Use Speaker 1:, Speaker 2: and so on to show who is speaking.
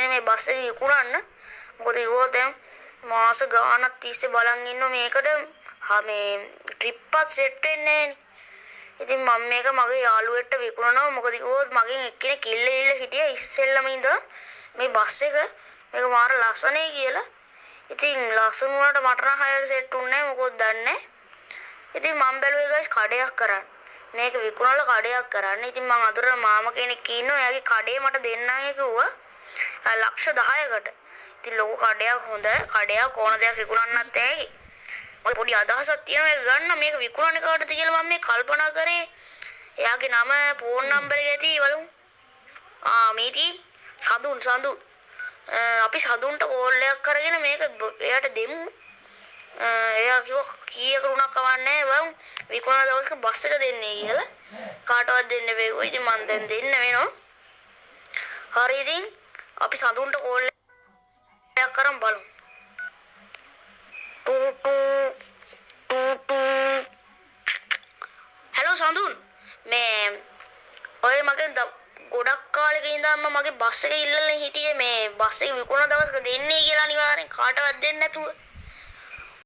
Speaker 1: තියෙන මේ බස් එක විකුණන්න. මොකද ඒකෝ දැන් මාස ගාණක් තිස්සේ බලන් ඉන්න මේකට මේ ට්‍රිප් එකක් සෙට් වෙන්නේ නැහැ. ඉතින් මම මේක මගේ යාළුවෙක්ට විකුණනවා. මොකද ඒකෝ මගෙන් එක්කෙනෙක් ඉල්ල හිටියා ඉස්සෙල්ලම ඉඳන් මේ බස් එක මේක මාර ලස්සනයි කියලා. ඉතින් ලස්සන වුණාට මට නම් හරියට සෙට් වුණේ නැහැ. මොකද දන්නේ. ඉතින් මම බැලුවේ ගයිස් කඩයක් කරන්න. මේක විකුණලා කඩයක් කරන්න. ඉතින් මං අතර මාමා කෙනෙක් ඉන්නවා. එයාගේ කඩේ මට දෙන්නම් කිව්වා. ලක්ෂ 10කට. ඉතින් ලොකු කඩයක් හොඳ කඩයක් ඕන දෙයක් විකුණන්නත් ඇයි. මගේ පොඩි අදහසක් තියෙනවා ඒක ගන්න මේක විකුණන්නේ කාටද කියලා මම මේ කල්පනා කරේ. එයාගේ නම ෆෝන් නම්බර් එක ඇති බලමු. මේටි සඳුන් අපි සඳුන්ට කෝල් එකක් කරගෙන මේක එයාට දෙමු. එයා කිව්වා කීයකට උනක් කවන්නේ බං විකුණන දවසක බස් එක දෙන්නේ කියලා. කාටවත් දෙන්න බැහැ. ඉතින් මං දැන් දෙන්න වෙනවා. හරි ඉතින් අපි සඳුන්ට කෝල් එකක් කරන් බලමු. hello සඳුන් මේ ඔය මගෙන් ගොඩක් කාලෙක ඉඳන්ම මගේ බස් එක ඉල්ලලා හිටියේ මේ බස් එක විකුණන දවසක දෙන්නේ කියලා අනිවාර්යෙන් කාටවත් දෙන්නේ නැතුව